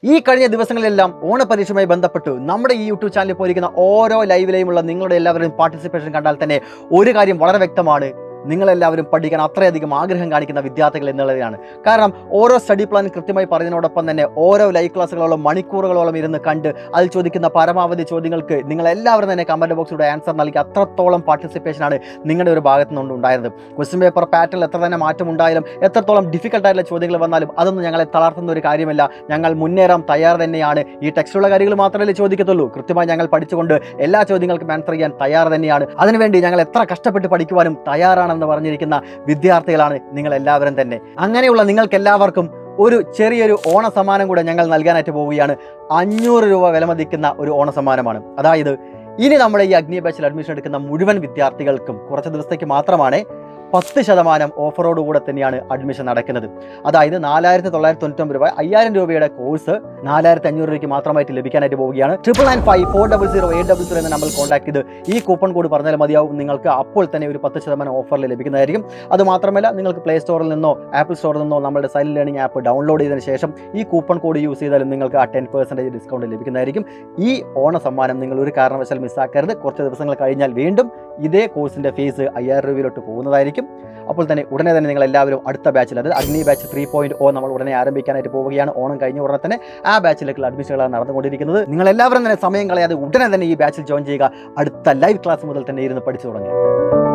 ഈ കഴിഞ്ഞ ദിവസങ്ങളിലെല്ലാം ഓണപരീക്ഷയുമായി ബന്ധപ്പെട്ട് നമ്മുടെ ഈ യൂട്യൂബ് ചാനലിൽ പോയിരിക്കുന്ന ഓരോ ലൈവിലെയുമുള്ള നിങ്ങളുടെ എല്ലാവരുടെയും പാർട്ടിസിപ്പേഷൻ കണ്ടാൽ തന്നെ ഒരു കാര്യം വളരെ വ്യക്തമാണ്. നിങ്ങളെല്ലാവരും പഠിക്കാൻ അത്രയധികം ആഗ്രഹം കാണിക്കുന്ന വിദ്യാർത്ഥികൾ എന്നുള്ളതാണ്. കാരണം ഓരോ സ്റ്റഡി പ്ലാൻ കൃത്യമായി പറയുന്നതിനോടൊപ്പം തന്നെ ഓരോ ലൈവ് ക്ലാസ്സുകളോളം മണിക്കൂറുകളോളം ഇരുന്ന് കണ്ട് അതിൽ ചോദിക്കുന്ന പരമാവധി ചോദ്യങ്ങൾക്ക് നിങ്ങളെല്ലാവരും തന്നെ കമൻറ്റ് ബോക്സിലൂടെ ആൻസർ നൽകി അത്രത്തോളം പാർട്ടിസിപ്പേഷനാണ് നിങ്ങളുടെ ഒരു ഭാഗത്തു നിന്നുകൊണ്ട് ഉണ്ടായിരുന്നത്. ക്വസ്റ്റ്യൻ പേപ്പർ പാറ്റേണിൽ എത്ര തന്നെ മാറ്റം ഉണ്ടായാലും എത്രത്തോളം ഡിഫിക്കൽട്ടായിട്ടുള്ള ചോദ്യങ്ങൾ വന്നാലും അതൊന്നും ഞങ്ങളെ തളർത്തുന്ന ഒരു കാര്യമല്ല. ഞങ്ങൾ മുന്നേറാൻ തയ്യാർ തന്നെയാണ്. ഈ ടെക്സ്റ്റുള്ള കാര്യങ്ങൾ മാത്രമല്ലേ ചോദിക്കത്തുള്ളൂ. കൃത്യമായി ഞങ്ങൾ പഠിച്ചുകൊണ്ട് എല്ലാ ചോദ്യങ്ങൾക്കും ആൻസർ ചെയ്യാൻ തയ്യാർ തന്നെയാണ്. അതിനുവേണ്ടി ഞങ്ങൾ എത്ര കഷ്ടപ്പെട്ട് പഠിക്കുവാനും തയ്യാറാണെന്ന് പറഞ്ഞിരിക്കുന്ന വിദ്യാർത്ഥികളാണ് നിങ്ങൾ എല്ലാവരും തന്നെ. അങ്ങനെയുള്ള നിങ്ങൾക്ക് എല്ലാവർക്കും ഒരു ചെറിയൊരു ഓണ സമ്മാനം കൂടെ ഞങ്ങൾ നൽകാനായിട്ട് പോവുകയാണ്. 500 രൂപ വിലമതിക്കുന്ന ഒരു ഓണ സമ്മാനമാണ്. അതായത് ഇനി നമ്മുടെ ഈ അഗ്നി ബാച്ചിൽ അഡ്മിഷൻ എടുക്കുന്ന മുഴുവൻ വിദ്യാർത്ഥികൾക്കും കുറച്ച് ദിവസത്തേക്ക് മാത്രമാണ് 10% ഓഫറോടുകൂടെ തന്നെയാണ് അഡ്മിഷൻ നടക്കുന്നത്. അതായത് 4999 രൂപ 5000 രൂപയുടെ കോഴ്സ് 4500 രൂപയ്ക്ക് മാത്രമായിട്ട് ലഭിക്കാനായിട്ട് പോവുകയാണ്. 995400800800 എന്ന നമ്പർ കോൺടാക്ട് ചെയ്ത് ഈ കൂപ്പൺ കോഡ് പറഞ്ഞാൽ മതിയാവും. നിങ്ങൾക്ക് അപ്പോൾ തന്നെ ഒരു 10% ഓഫറിൽ ലഭിക്കുന്നതായിരിക്കും. അതുമാത്രമല്ല, നിങ്ങൾക്ക് പ്ലേ സ്റ്റോറിൽ നിന്നോ ആപ്പിൾ സ്റ്റോറിൽ നിന്നോ നമ്മുടെ സൈലന്റ് ലേണിംഗ് ആപ്പ് ഡൗൺലോഡ് ചെയ്തതിന് ശേഷം ഈ കൂപ്പൺ കോഡ് യൂസ് ചെയ്താലും നിങ്ങൾക്ക് ആ 10% ഡിസ്കൗണ്ട് ലഭിക്കുന്നതായിരിക്കും. ഈ ഓണ സമ്മാനം നിങ്ങൾ ഒരു കാരണവശാലും മിസ്സാക്കരുത്. കുറച്ച് ദിവസങ്ങൾ കഴിഞ്ഞാൽ വീണ്ടും ഇതേ കോഴ്സിൻ്റെ ഫീസ് 5000 രൂപയിലോട്ട് പോകുന്നതായിരിക്കും. അപ്പോൾ തന്നെ ഉടനെ തന്നെ നിങ്ങൾ എല്ലാവരും അടുത്ത ബാച്ചിൽ, അതായത് അഗ്നി ബാച്ച് 3.0 നമ്മൾ ഉടനെ ആരംഭിക്കാനായിട്ട് പോവുകയാണ്. ഓണം കഴിഞ്ഞ ഉടനെ തന്നെ ആ ബാച്ചിലേക്കുള്ള അഡ്മിഷനുകളാണ് നടന്നുകൊണ്ടിരിക്കുന്നത്. നിങ്ങൾ എല്ലാവരും തന്നെ സമയം കളയാതെ ഉടനെ തന്നെ ഈ ബാച്ചിൽ ജോയിൻ ചെയ്യുക. അടുത്ത ലൈവ് ക്ലാസ് മുതൽ തന്നെ ഇരുന്ന് പഠിച്ചു തുടങ്ങുക.